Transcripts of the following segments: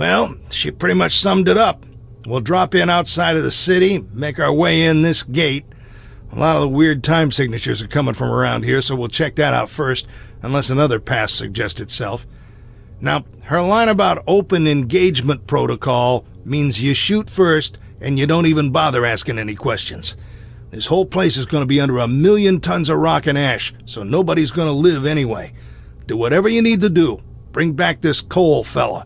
Well, she pretty much summed it up. We'll drop in outside of the city, make our way in this gate. A lot of the weird time signatures are coming from around here, so we'll check that out first, unless another pass suggests itself. Now, her line about open engagement protocol means you shoot first and you don't even bother asking any questions. This whole place is going to be under 1 million tons of rock and ash, so nobody's going to live anyway. Do whatever you need to do. Bring back this Cole fella.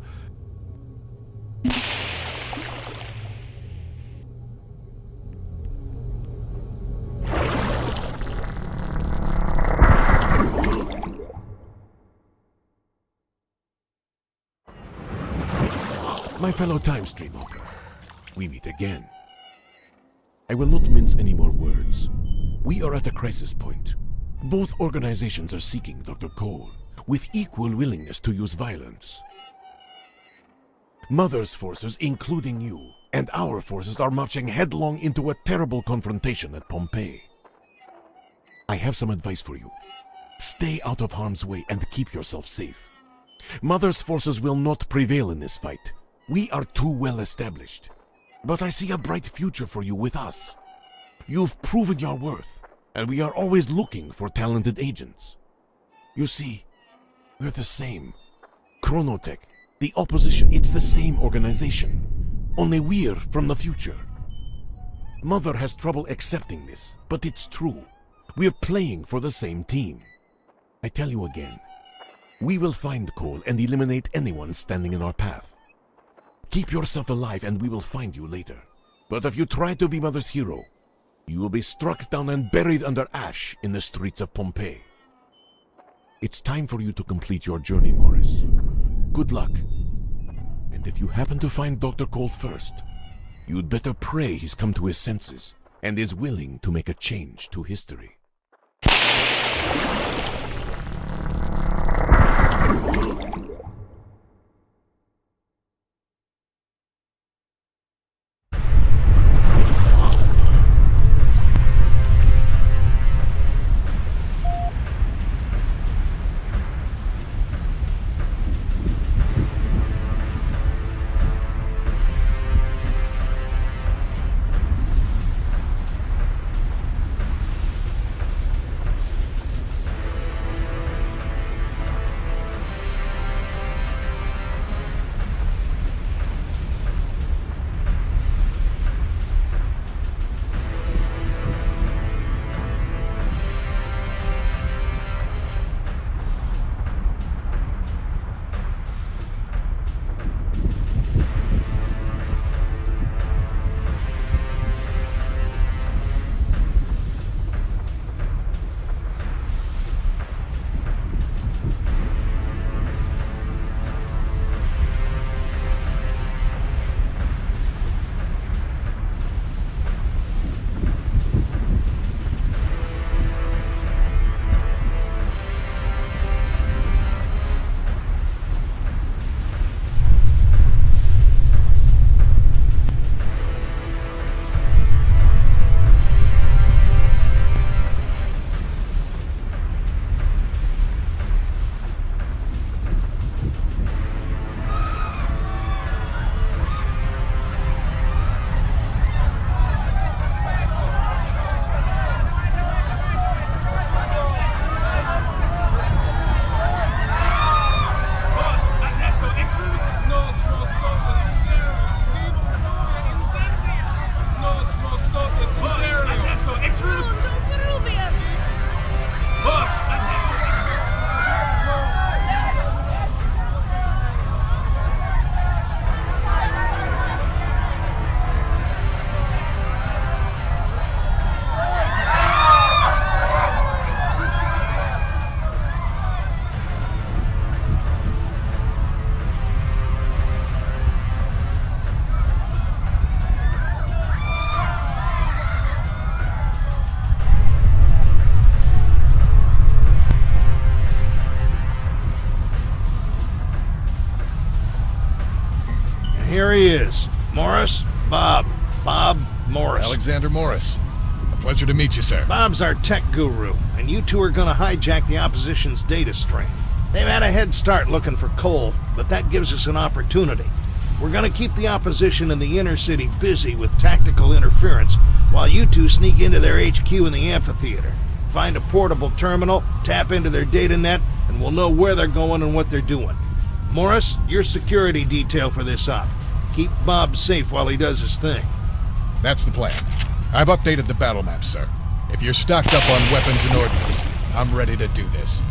My fellow time streamer, we meet again. I will not mince any more words. We are at a crisis point. Both organizations are seeking Dr. Cole, with equal willingness to use violence. Mother's forces, including you, and our forces are marching headlong into a terrible confrontation at Pompeii. I have some advice for you. Stay out of harm's way and keep yourself safe. Mother's forces will not prevail in this fight. We are too well established. But I see a bright future for you with us. You've proven your worth, and we are always looking for talented agents. You see, we're the same. Chronotech, the opposition, it's the same organization. Only we're from the future. Mother has trouble accepting this, but it's true. We're playing for the same team. I tell you again, we will find Cole and eliminate anyone standing in our path. Keep yourself alive and we will find you later. But if you try to be Mother's hero, you will be struck down and buried under ash in the streets of Pompeii. It's time for you to complete your journey, Morris. Good luck. And if you happen to find Dr. Cole first, you'd better pray he's come to his senses and is willing to make a change to history. Here he is. Morris, Bob. Bob Morris. Alexander Morris. A pleasure to meet you, sir. Bob's our tech guru, and you two are going to hijack the opposition's data stream. They've had a head start looking for Cole, but that gives us an opportunity. We're gonna keep the opposition in the inner city busy with tactical interference while you two sneak into their HQ in the amphitheater. Find a portable terminal, tap into their data net, and we'll know where they're going and what they're doing. Morris, you're security detail for this op. Keep Bob safe while he does his thing. That's the plan. I've updated the battle map, sir. If you're stocked up on weapons and ordnance, I'm ready to do this.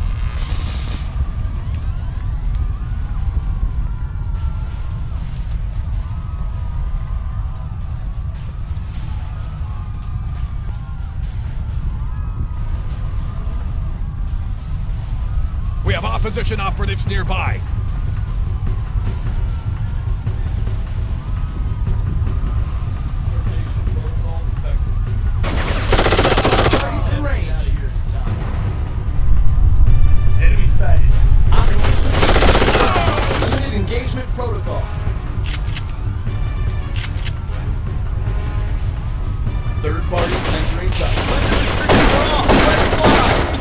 We have opposition operatives nearby. Enemy sighted. Limited engagement protocol. Third party entering site.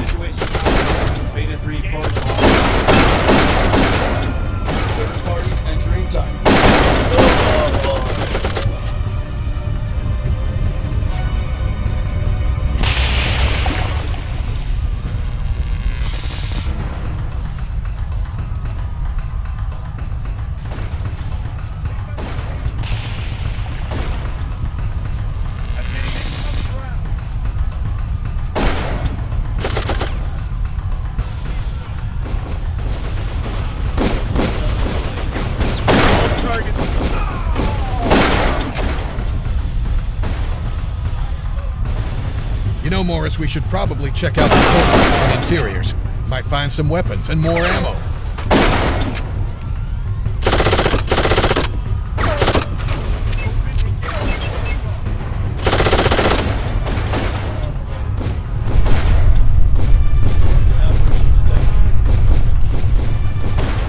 Situation. Beta 3 protocol. Third parties entering site. You know, Morris, we should probably check out the corridors and interiors. Might find some weapons and more ammo.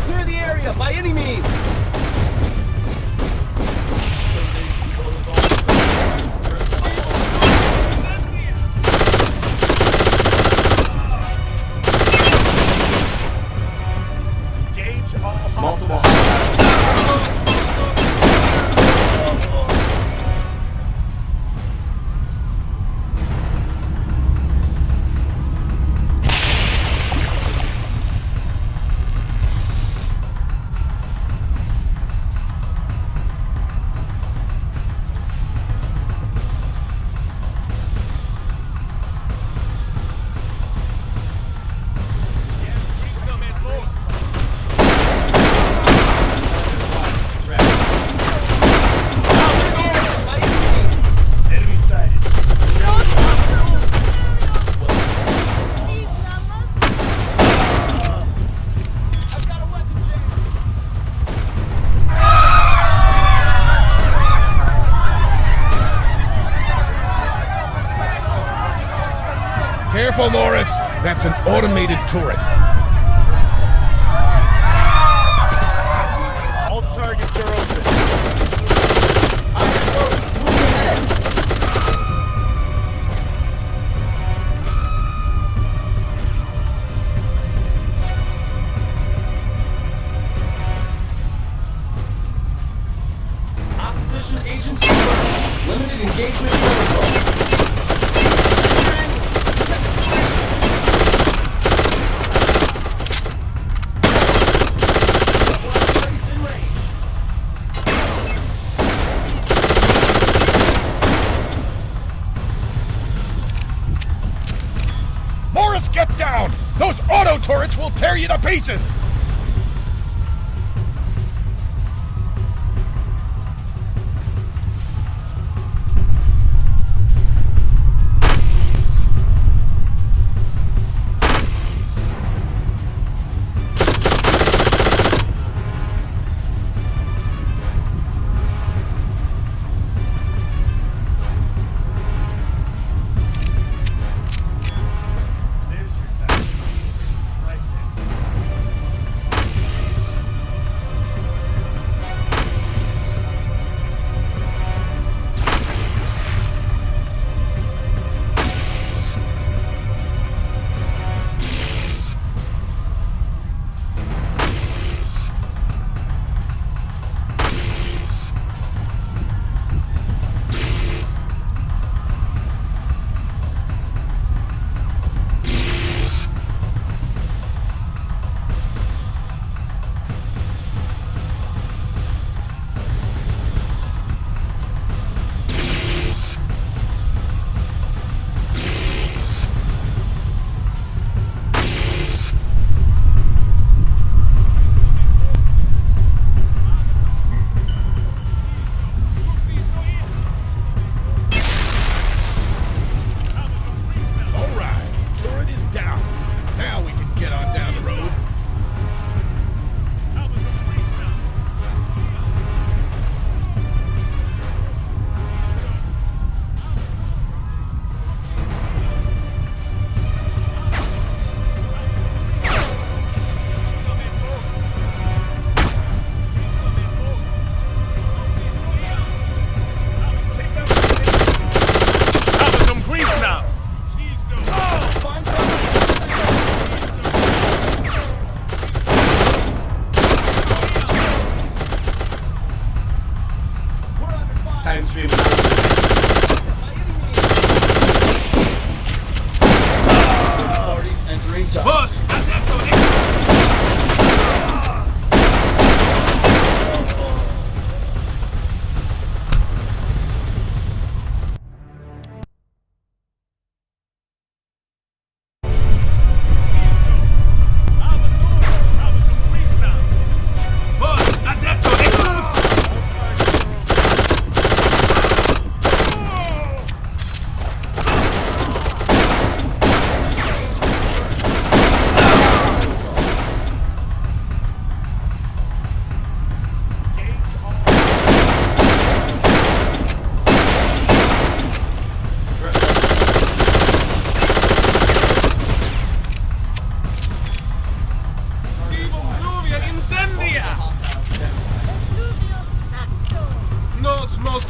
Clear the area by any means. Multiple. Enemy sighted. I've got a weapon jam. Careful, Morris. That's an automated turret. All targets are open. Opposition agents confirmed. Limited engagement protocol. Targets in range. Morris, get down! Those auto turrets will tear you to pieces! There's your time. Right there. Time stream announcement. Parties entering tunnel. Boss, adepto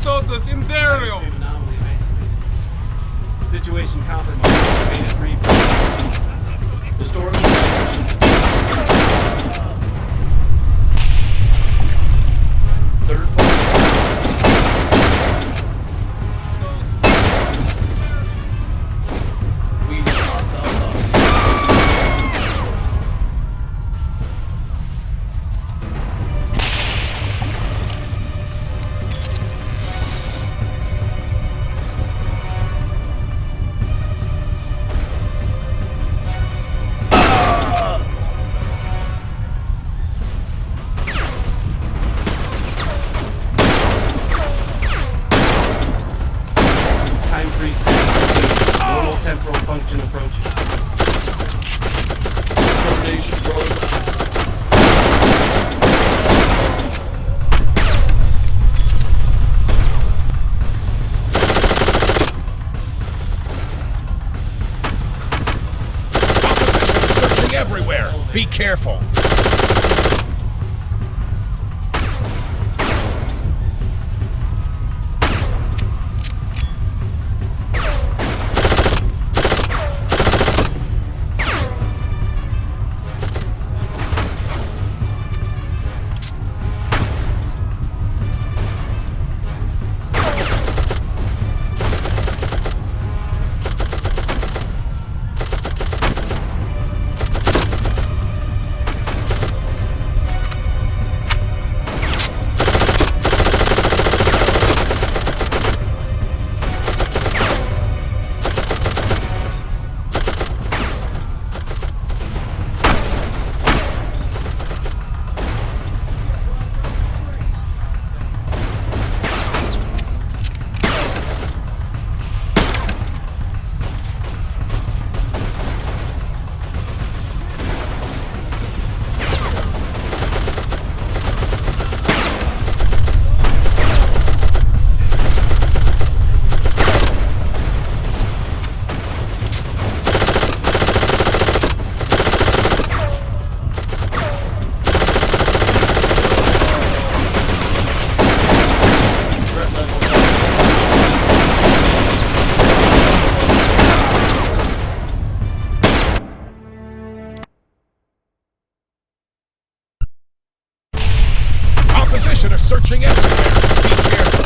todos interior. Situation compromised. Beta 3. Historical records. Third party. We lost our time freeze. Normal temporal function approaching. Coordination road. Searching everywhere. Be careful. Opposition are searching everywhere. Be careful.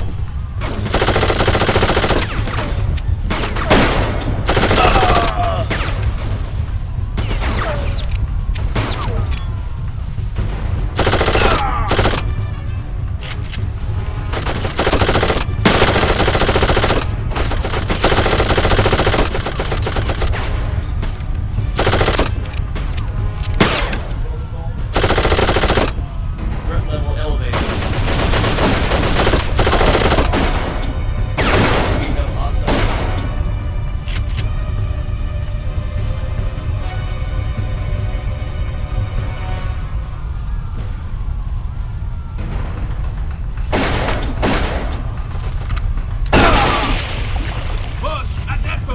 Threat level elevated. We have hostile. Boss, adepto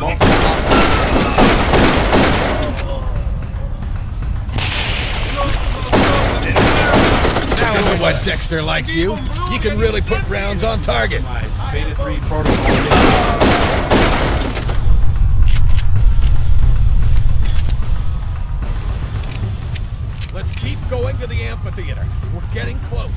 Now I know why Dexter likes you. You can really put rounds on target. Beta 3 protocol. Let's keep going to the amphitheater. We're getting close.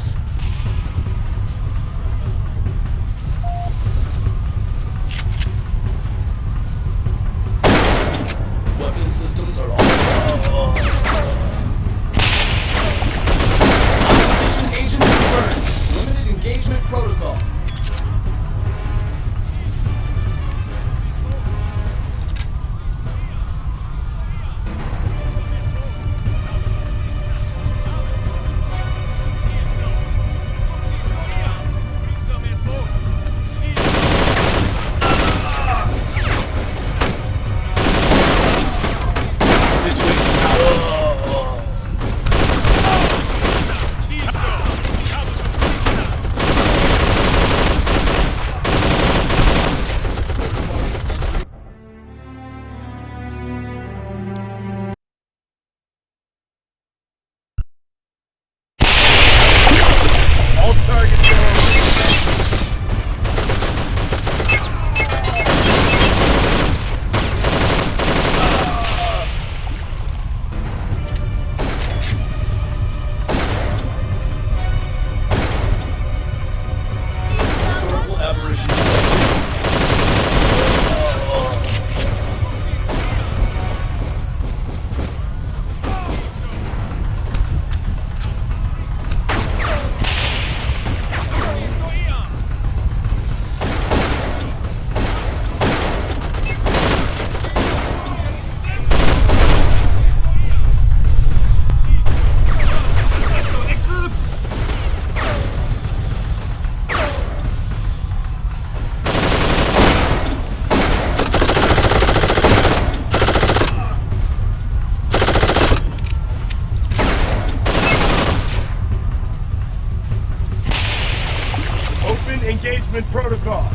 engagement protocol.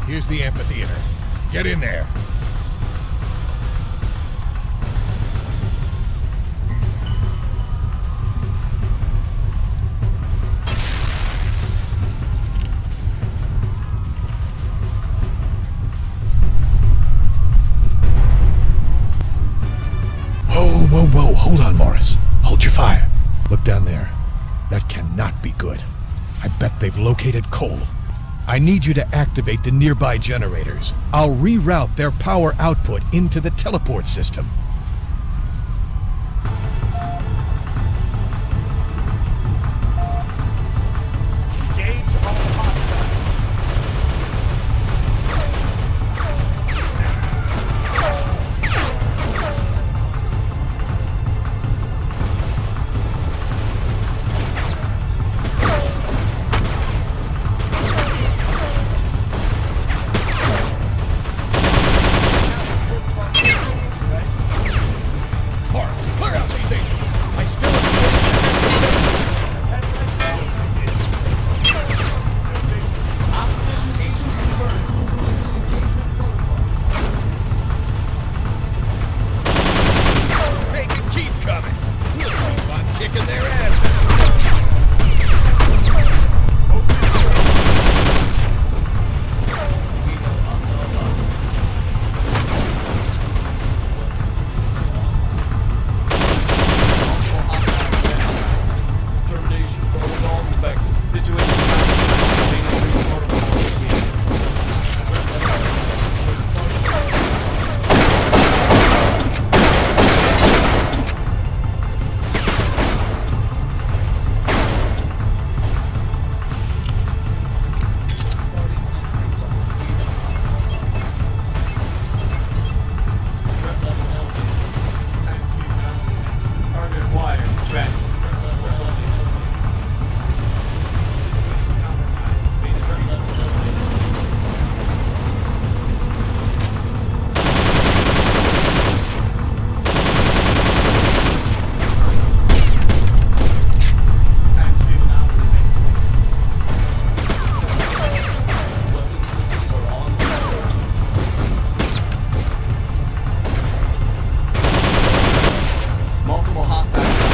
Here's the amphitheater. Get in there. Whoa, hold on, Morris. Hold your fire. Look down there. That cannot be good. I bet they've located coal. I need you to activate the nearby generators. I'll reroute their power output into the teleport system. Engage all hostiles.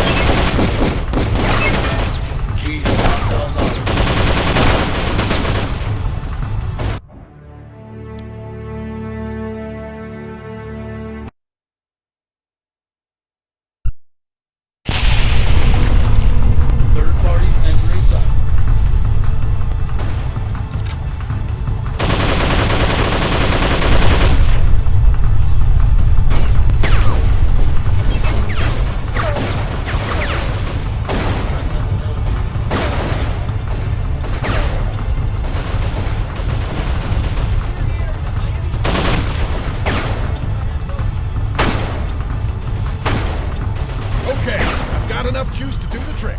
enough juice to do the trick.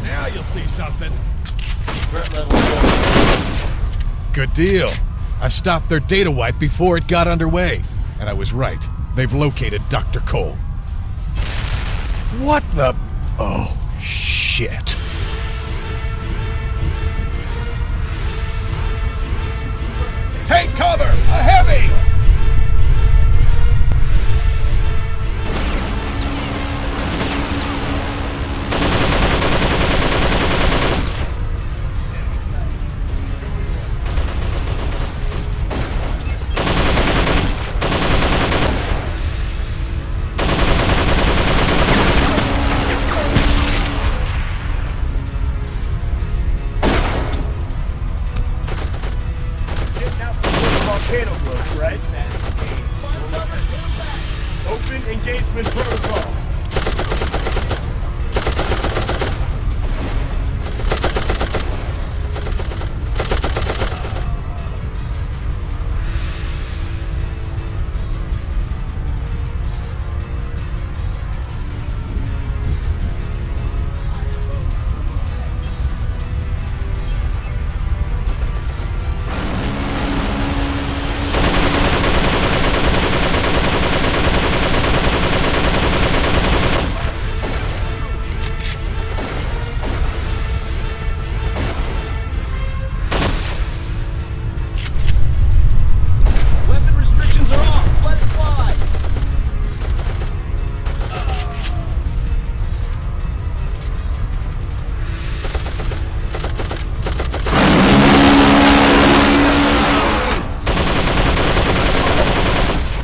Now you'll see something. Threat level 4. Good deal. I stopped their data wipe before it got underway. And I was right. They've located Dr. Cole. What the... Oh, shit. Take cover! A heavy! engagement protocol. Weapon restrictions are off. Let it fly.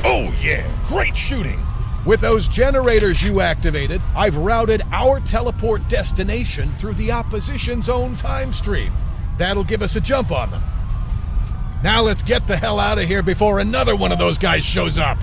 Oh yeah, great shooting! With those generators you activated, I've routed our teleport destination through the opposition's own time stream. That'll give us a jump on them. Now let's get the hell out of here before another one of those guys shows up.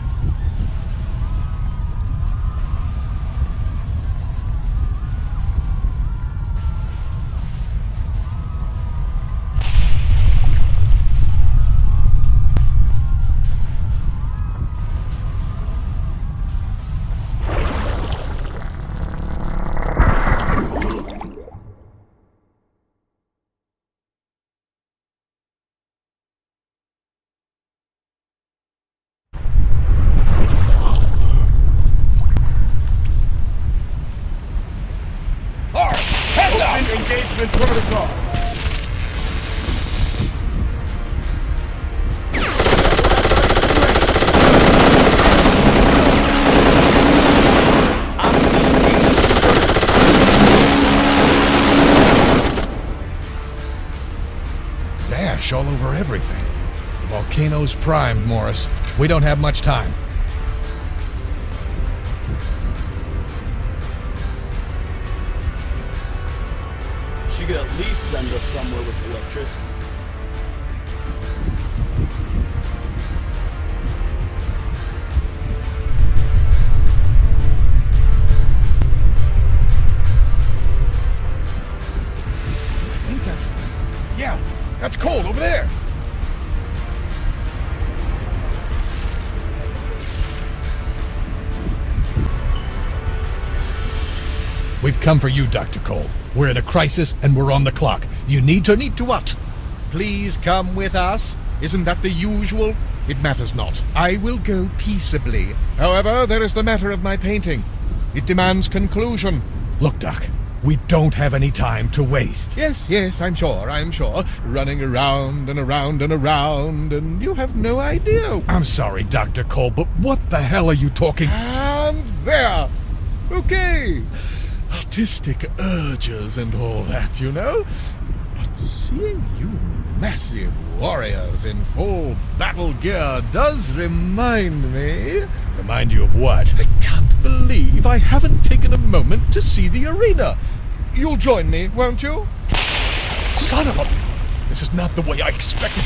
All right, heads up! Open engagement protocol. There's ash all over everything. The volcano's primed, Morris. We don't have much time. She could at least send us somewhere with electricity. I think that's... Yeah, that's cold over there. We've come for you, Dr. Cole. We're in a crisis and we're on the clock. You need to... Need to what? Please come with us. Isn't that the usual? It matters not. I will go peaceably. However, there is the matter of my painting. It demands conclusion. Look, Doc, we don't have any time to waste. Yes, I'm sure. Running around and around and around, and you have no idea. I'm sorry, Dr. Cole, but what the hell are you talking... And there. Okay. Artistic urges and all that, you know. But seeing you massive warriors in full battle gear does remind me... Remind you of what? I can't believe I haven't taken a moment to see the arena. You'll join me, won't you? Son of a... This is not the way I expected...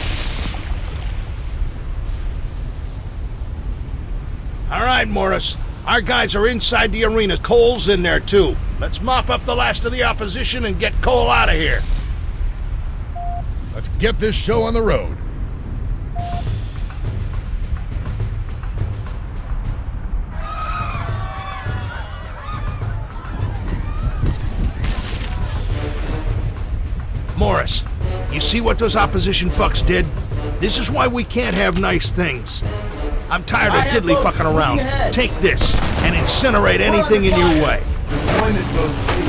All right, Morris. Our guys are inside the arena. Cole's in there, too. Let's mop up the last of the opposition and get Cole out of here. Let's get this show on the road. Morris, you see what those opposition fucks did? This is why we can't have nice things. I'm tired of diddly fucking around. Take this and incinerate anything in your way. Deployment mode C.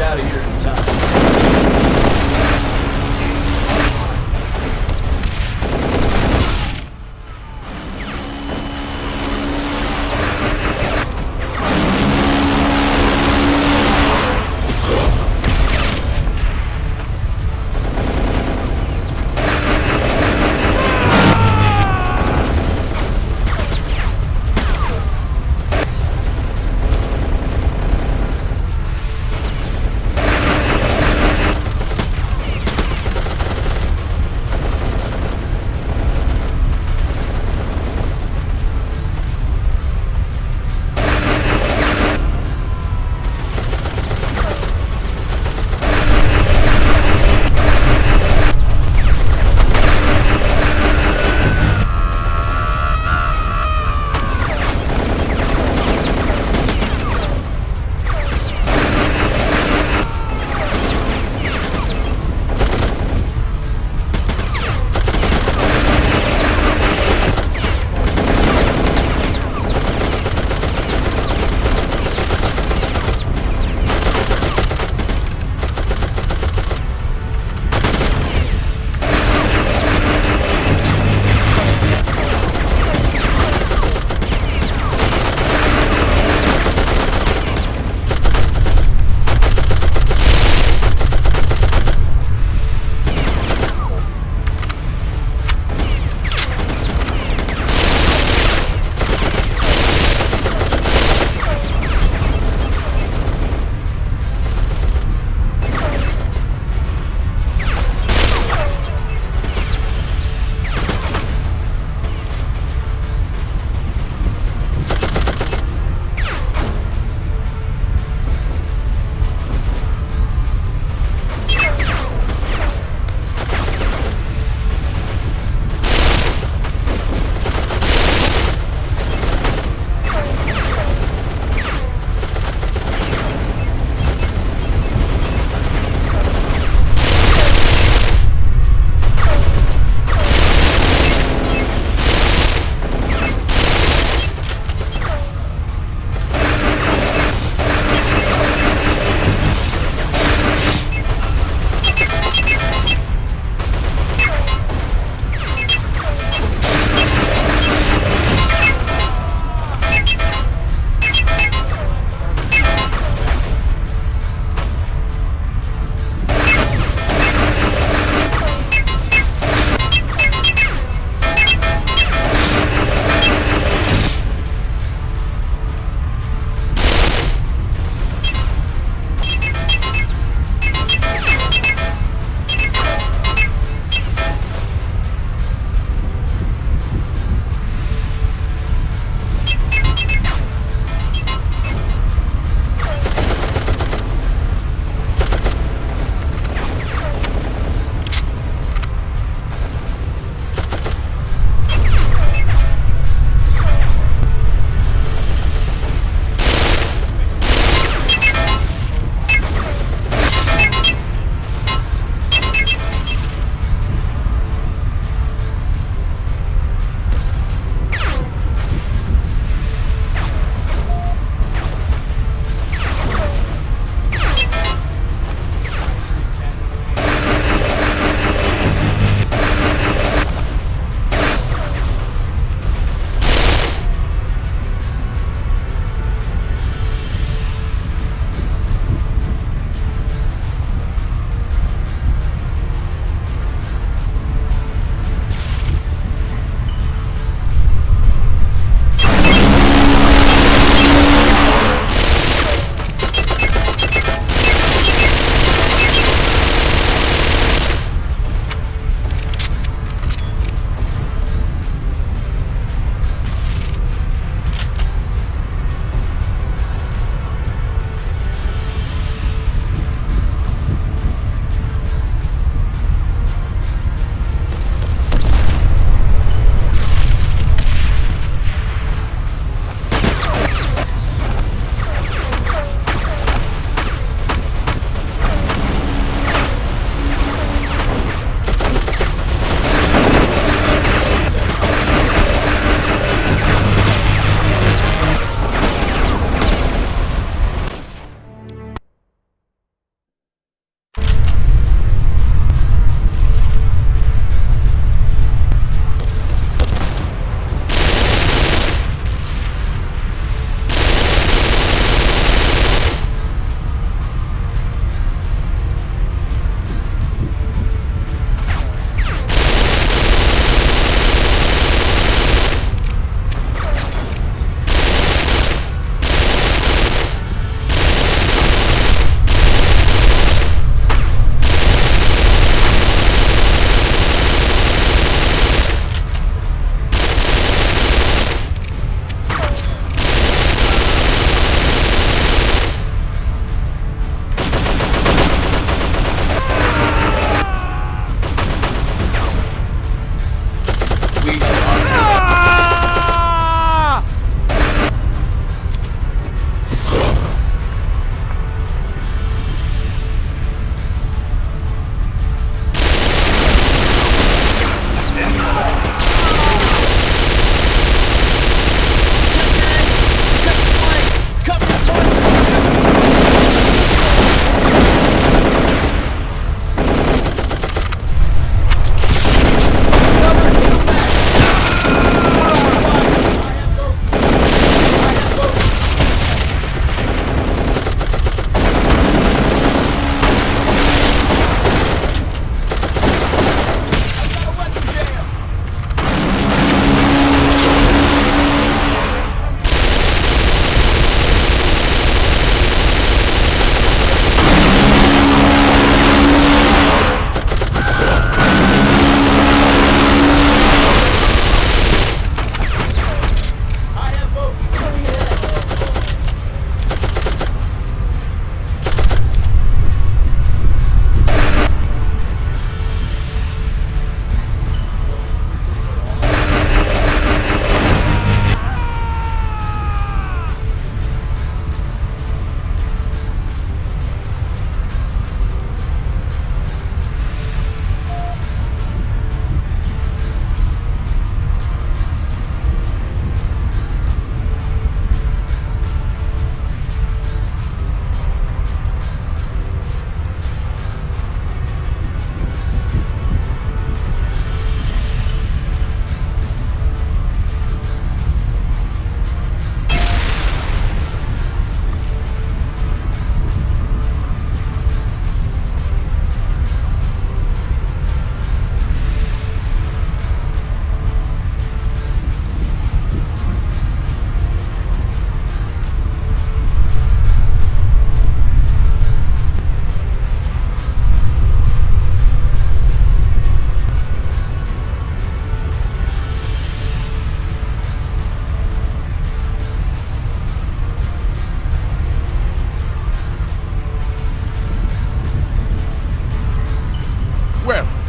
out of here in time.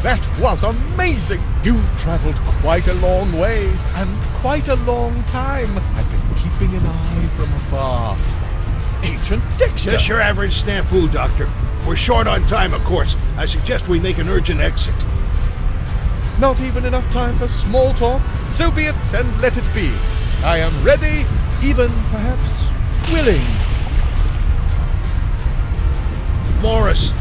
That was amazing! You've traveled quite a long ways and quite a long time. I've been keeping an eye from afar. Agent Dexter! Just your average snafu, Doctor. We're short on time, of course. I suggest we make an urgent exit. Not even enough time for small talk? So be it, and let it be. I am ready, even perhaps willing. Morris,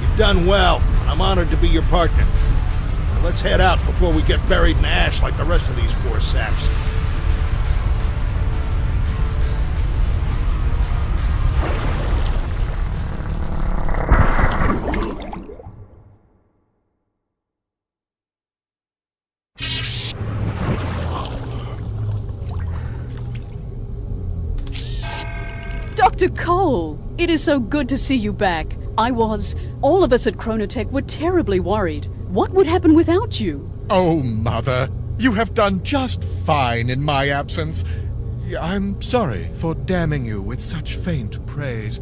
you've done well. I'm honored to be your partner. Now let's head out before we get buried in ash like the rest of these poor saps. Dr. Cole, it is so good to see you back. All of us at Chronotech were terribly worried. What would happen without you? Oh, Mother, you have done just fine in my absence. I'm sorry for damning you with such faint praise.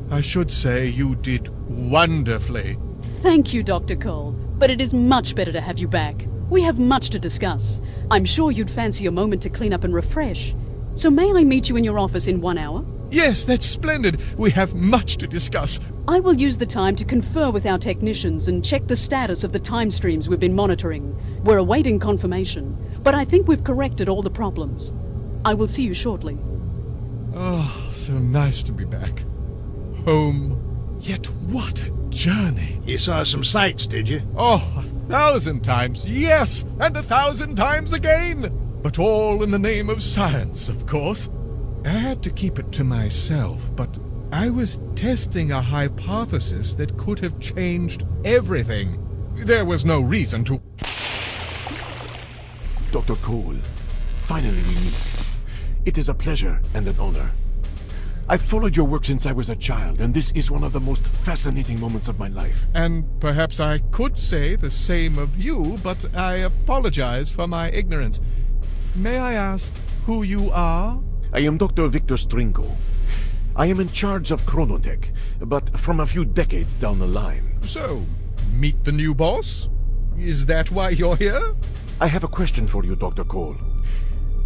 I should say you did wonderfully. Thank you, Dr. Cole, but it is much better to have you back. We have much to discuss. I'm sure you'd fancy a moment to clean up and refresh. So may I meet you in your office in 1 hour? Yes, that's splendid. We have much to discuss. I will use the time to confer with our technicians and check the status of the time streams we've been monitoring. We're awaiting confirmation, but I think we've corrected all the problems. I will see you shortly. Oh, so nice to be back. Home. Yet what a journey. You saw some sights, did you? Oh, 1,000 times, yes, and 1,000 times again. But all in the name of science, of course. I had to keep it to myself, but I was testing a hypothesis that could have changed everything. There was no reason to... Dr. Cole, finally we meet. It is a pleasure and an honor. I've followed your work since I was a child, and this is one of the most fascinating moments of my life. And perhaps I could say the same of you, but I apologize for my ignorance. May I ask who you are? I am Dr. Victor Stringo. I am in charge of Chronotech, but from a few decades down the line. So, meet the new boss? Is that why you're here? I have a question for you, Dr. Cole.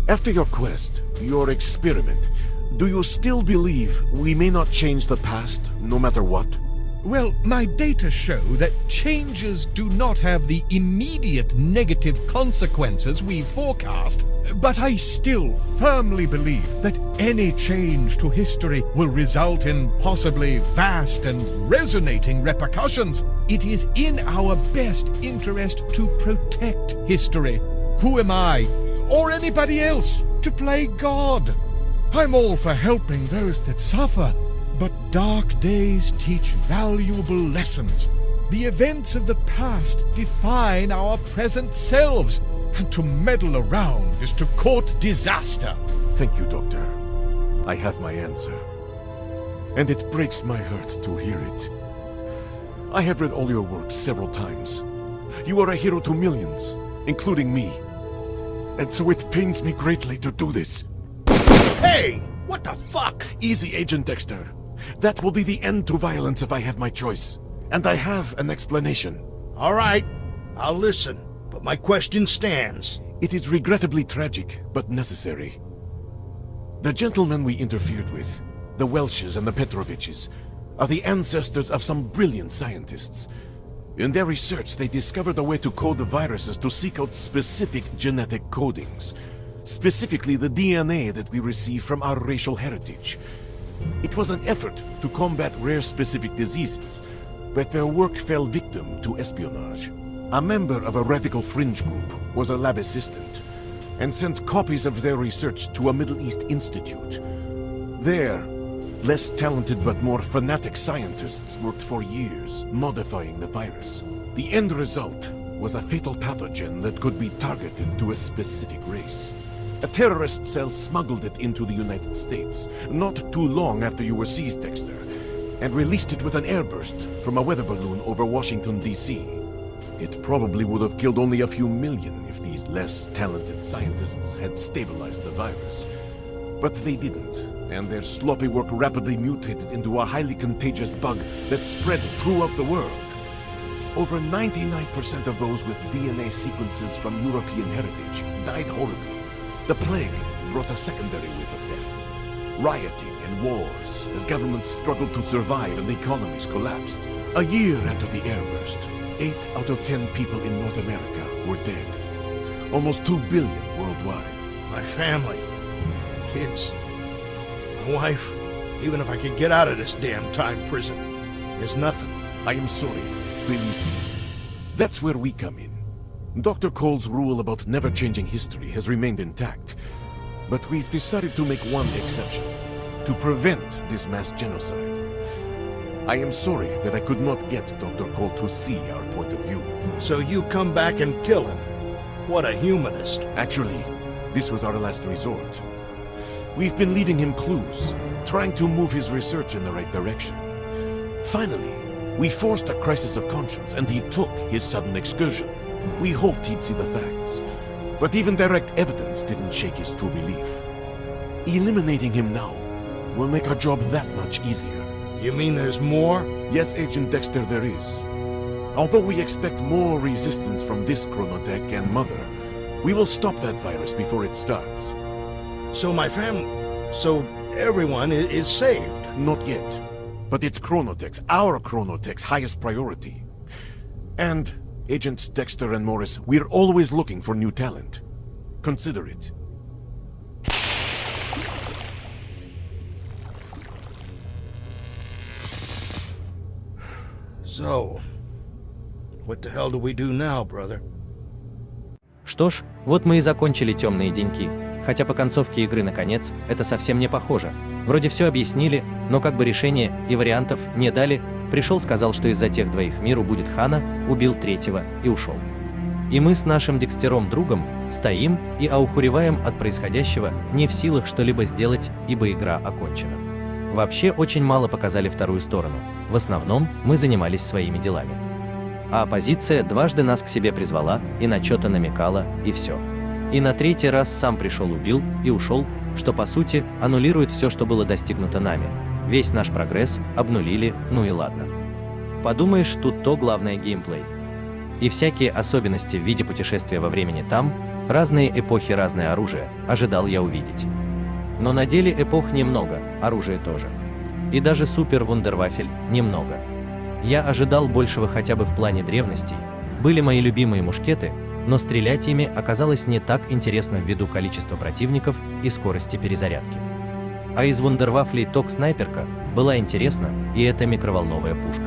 After your quest, your experiment, do you still believe we may not change the past, no matter what? Well, my data show that changes do not have the immediate negative consequences we forecast, but I still firmly believe that any change to history will result in possibly vast and resonating repercussions. It is in our best interest to protect history. Who am I, or anybody else, to play God? I'm all for helping those that suffer. But dark days teach valuable lessons. The events of the past define our present selves, and to meddle around is to court disaster. Thank you, Doctor. I have my answer. And it breaks my heart to hear it. I have read all your work several times. You are a hero to millions, including me. And so it pains me greatly to do this. Hey! What the fuck? Easy, Agent Dexter. That will be the end to violence if I have my choice. And I have an explanation. All right, I'll listen, but my question stands. It is regrettably tragic, but necessary. The gentlemen we interfered with, the Welshes and the Petroviches, are the ancestors of some brilliant scientists. In their research, they discovered a way to code the viruses to seek out specific genetic codings. Specifically the DNA that we receive from our racial heritage. It was an effort to combat rare specific diseases, but their work fell victim to espionage. A member of a radical fringe group was a lab assistant, and sent copies of their research to a Middle East institute. There, less talented but more fanatic scientists worked for years, modifying the virus. The end result was a fatal pathogen that could be targeted to a specific race. A terrorist cell smuggled it into the United States, not too long after you were seized, Dexter, and released it with an airburst from a weather balloon over Washington, D.C. It probably would have killed only a few million if these less talented scientists had stabilized the virus. But they didn't, and their sloppy work rapidly mutated into a highly contagious bug that spread throughout the world. Over 99% of those with DNA sequences from European heritage died horribly. The plague brought a secondary wave of death. Rioting and wars as governments struggled to survive and economies collapsed. A year after the air burst, 8 out of 10 people in North America were dead. Almost 2 billion worldwide. My family, kids, my wife, even if I could get out of this damn time prison, there's nothing. I am sorry, believe me. That's where we come in. Dr. Cole's rule about never changing history has remained intact, but we've decided to make one exception, to prevent this mass genocide. I am sorry that I could not get Dr. Cole to see our point of view. So you come back and kill him. What a humanist. Actually, this was our last resort. We've been leaving him clues, trying to move his research in the right direction. Finally, we forced a crisis of conscience and he took his sudden excursion. We hoped he'd see the facts, but even direct evidence didn't shake his true belief. Eliminating him now will make our job that much easier. You mean there's more? Yes, Agent Dexter, there is. Although we expect more resistance from this chronotech and Mother, we will stop that virus before it starts. So everyone is saved? Not yet. But it's chronotech's, our chronotech's highest priority. And, Agents Dexter and Morris, we're always looking for new talent. Consider it. So, what the hell do we do now, brother? Что ж, вот мы и закончили темные деньки. Хотя по концовке игры наконец, это совсем не похоже. Вроде все объяснили, но как бы решения и вариантов не дали. Пришел, сказал, что из-за тех двоих миру будет хана, убил третьего и ушел. И мы с нашим Декстером другом стоим и аухуреваем от происходящего, не в силах что-либо сделать, ибо игра окончена. Вообще очень мало показали вторую сторону. В основном мы занимались своими делами. А оппозиция дважды нас к себе призвала и на что-то намекала, и все. И на третий раз сам пришел, убил и ушел, что по сути аннулирует все, что было достигнуто нами. Весь наш прогресс обнулили, ну и ладно. Подумаешь, тут то главное геймплей. И всякие особенности в виде путешествия во времени там, разные эпохи, разное оружие, ожидал я увидеть. Но на деле эпох немного, оружия тоже. И даже супер-вундервафель немного. Я ожидал большего хотя бы в плане древностей. Были мои любимые мушкеты, но стрелять ими оказалось не так интересно ввиду количества противников и скорости перезарядки. А из вундервафлей ток-снайперка была интересна, и это микроволновая пушка.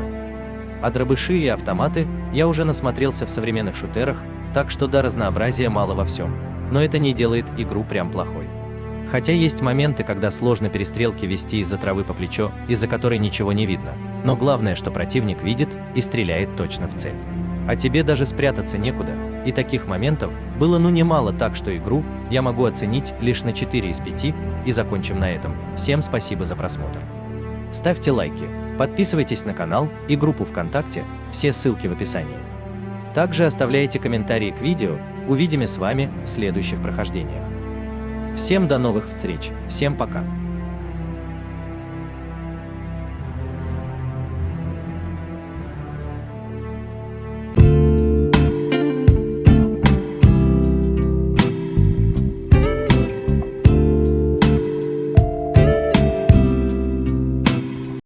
А дробыши и автоматы я уже насмотрелся в современных шутерах, так что до разнообразия мало во всем. Но это не делает игру прям плохой. Хотя есть моменты, когда сложно перестрелки вести из-за травы по плечо, из-за которой ничего не видно. Но главное, что противник видит и стреляет точно в цель. А тебе даже спрятаться некуда, и таких моментов было немало, так что игру я могу оценить лишь на 4 из 5, и закончим на этом. Всем спасибо за просмотр. Ставьте лайки, подписывайтесь на канал и группу ВКонтакте, все ссылки в описании. Также оставляйте комментарии к видео, увидимся с вами в следующих прохождениях. Всем до новых встреч, всем пока!